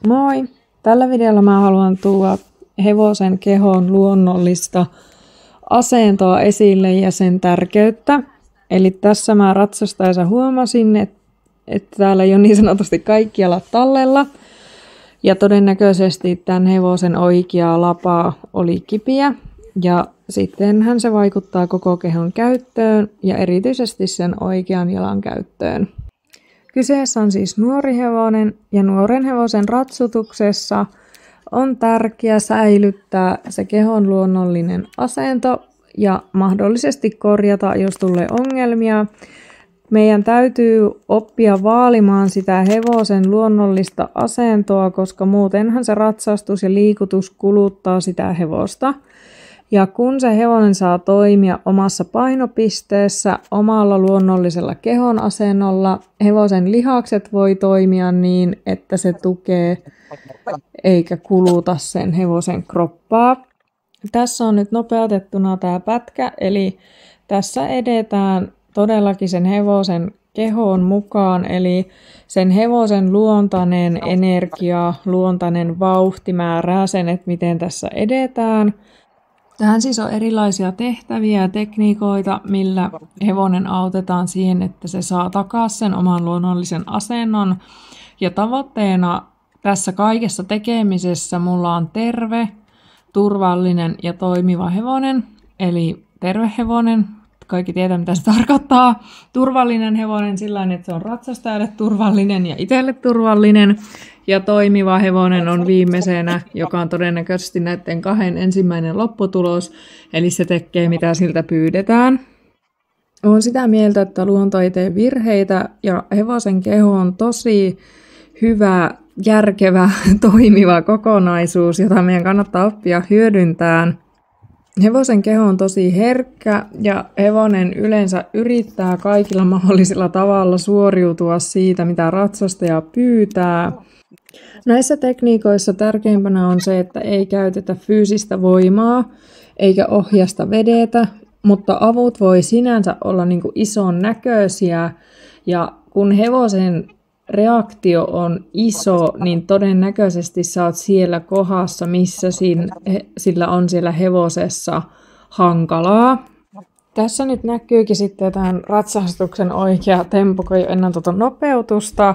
Moi! Tällä videolla mä haluan tuoda hevosen kehon luonnollista asentoa esille ja sen tärkeyttä. Eli tässä mä ratsastaessa huomasin, että täällä ei ole niin sanotusti kaikki jalat tallella. Ja todennäköisesti tämän hevosen oikea lapa oli kipeä. Ja sittenhän se vaikuttaa koko kehon käyttöön ja erityisesti sen oikean jalan käyttöön. Kyseessä on siis nuori hevonen ja nuoren hevosen ratsutuksessa on tärkeää säilyttää se kehon luonnollinen asento ja mahdollisesti korjata, jos tulee ongelmia. Meidän täytyy oppia vaalimaan sitä hevosen luonnollista asentoa, koska muutenhan se ratsastus ja liikutus kuluttaa sitä hevosta. Ja kun se hevonen saa toimia omassa painopisteessä, omalla luonnollisella kehon asennolla, hevosen lihakset voi toimia niin, että se tukee eikä kuluta sen hevosen kroppaa. Tässä on nyt nopeutettuna tämä pätkä, eli tässä edetään todellakin sen hevosen kehon mukaan, eli sen hevosen luontainen energia, luontainen vauhti määrää sen, että miten tässä edetään. Tähän siis on erilaisia tehtäviä ja tekniikoita, millä hevonen autetaan siihen, että se saa takaisin sen oman luonnollisen asennon. Ja tavoitteena tässä kaikessa tekemisessä mulla on terve, turvallinen ja toimiva hevonen. Eli terve hevonen, kaikki tietää mitä se tarkoittaa. Turvallinen hevonen sillä että se on ratsastajalle turvallinen ja itselle turvallinen. Ja toimiva hevonen on viimeisenä, joka on todennäköisesti näiden kahden ensimmäinen lopputulos, eli se tekee mitä siltä pyydetään. Olen sitä mieltä, että luonto ei tee virheitä ja hevosen keho on tosi hyvä, järkevä, toimiva kokonaisuus, jota meidän kannattaa oppia hyödyntämään. Hevosen keho on tosi herkkä ja hevonen yleensä yrittää kaikilla mahdollisilla tavalla suoriutua siitä, mitä ratsastaja pyytää. Näissä tekniikoissa tärkeimpänä on se, että ei käytetä fyysistä voimaa eikä ohjasta vedetä, mutta avut voi sinänsä olla ison näköisiä ja kun hevosen reaktio on iso, niin todennäköisesti sä oot siellä kohdassa, missä sillä on siellä hevosessa hankalaa. Tässä nyt näkyykin sitten tämän ratsastuksen oikea tempo, kun ei ole ennen nopeutusta.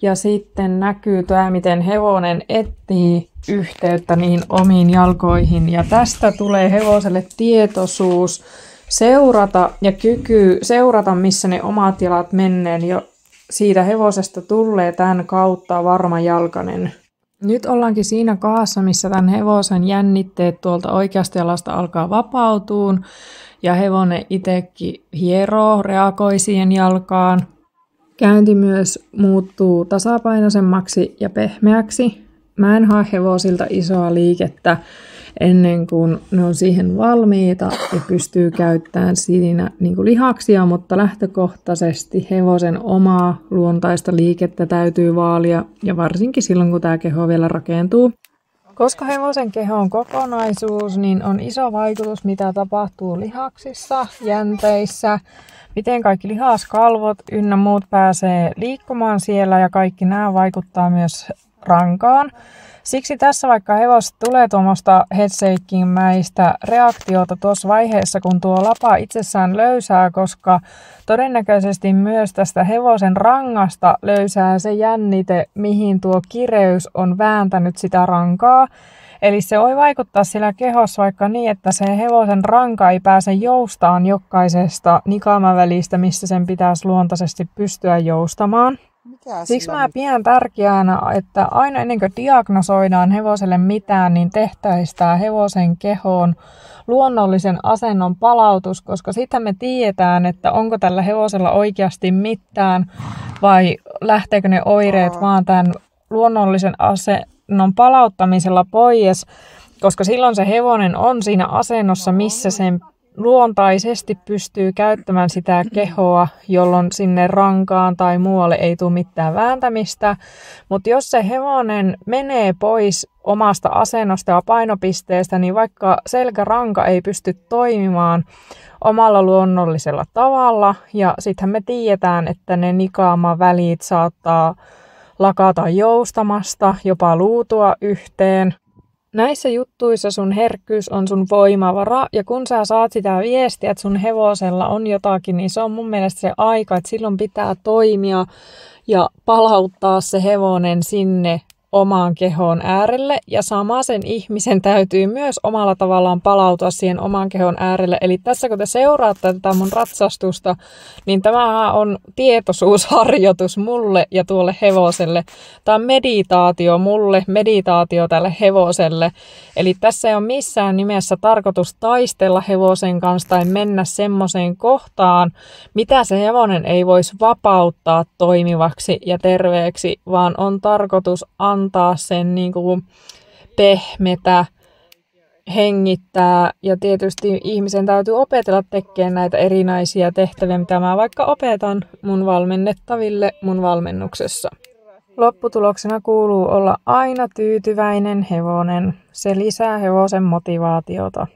Ja sitten näkyy tämä, miten hevonen etsii yhteyttä niihin omiin jalkoihin. Ja tästä tulee hevoselle tietoisuus seurata ja kyky seurata, missä ne omat jalat menneen. Jo siitä hevosesta tulee tämän kautta varma jalkainen. Nyt ollaankin siinä kohdassa, missä tämän hevosen jännitteet tuolta oikeasta jalasta alkaa vapautuun. Ja hevonen itsekin hieroo, reagoi siihen jalkaan. Käynti myös muuttuu tasapainoisemmaksi ja pehmeäksi. Mä en hae hevosilta isoa liikettä ennen kuin ne on siihen valmiita ja pystyy käyttämään siinä lihaksia, mutta lähtökohtaisesti hevosen omaa luontaista liikettä täytyy vaalia ja varsinkin silloin, kun tämä keho vielä rakentuu. Koska hevosen keho on kokonaisuus, niin on iso vaikutus, mitä tapahtuu lihaksissa, jänteissä, miten kaikki lihaskalvot ynnä muut pääsee liikkumaan siellä ja kaikki nämä vaikuttaa myös rankaan. Siksi tässä vaikka hevosta tulee tuommoista headshakingmäistä reaktiota tuossa vaiheessa, kun tuo lapa itsessään löysää, koska todennäköisesti myös tästä hevosen rangasta löysää se jännite, mihin tuo kireys on vääntänyt sitä rankaa. Eli se voi vaikuttaa sillä kehossa vaikka niin, että se hevosen ranka ei pääse joustaan jokaisesta nikaamavälistä, missä sen pitäisi luontaisesti pystyä joustamaan. Siksi mä pidän tärkeänä, että aina ennen kuin diagnosoidaan hevoselle mitään, niin tehtäisiin tämä hevosen kehoon luonnollisen asennon palautus, koska sitten me tiedetään, että onko tällä hevosella oikeasti mitään vai lähteekö ne oireet vaan tämän luonnollisen asennon palauttamisella pois, koska silloin se hevonen on siinä asennossa, missä sen luontaisesti pystyy käyttämään sitä kehoa, jolloin sinne rankaan tai muualle ei tule mitään vääntämistä. Mutta jos se hevonen menee pois omasta asennosta ja painopisteestä, niin vaikka selkäranka ei pysty toimimaan omalla luonnollisella tavalla, ja sittenhän me tiedetään, että ne nikaamavälit saattaa lakata joustamasta, jopa luutua yhteen. Näissä juttuissa sun herkkyys on sun voimavara, ja kun sä saat sitä viestiä, että sun hevosella on jotakin, niin se on mun mielestä se aika, että silloin pitää toimia ja palauttaa se hevonen sinne omaan kehon äärelle, ja sama sen ihmisen täytyy myös omalla tavallaan palautua siihen oman kehon äärelle. Eli tässä kun te seuraatte tätä mun ratsastusta, niin tämä on tietoisuusharjoitus mulle ja tuolle hevoselle. Tämä on meditaatio mulle, meditaatio tälle hevoselle. Eli tässä ei ole missään nimessä tarkoitus taistella hevosen kanssa tai mennä semmoiseen kohtaan, mitä se hevonen ei voisi vapauttaa toimivaksi ja terveeksi, vaan on tarkoitus antaa sen niin kuin pehmetä, hengittää, ja tietysti ihmisen täytyy opetella tekemään näitä erinäisiä tehtäviä, mitä mä vaikka opetan mun valmennettaville mun valmennuksessa. Lopputuloksena kuuluu olla aina tyytyväinen hevonen. Se lisää hevosen motivaatiota.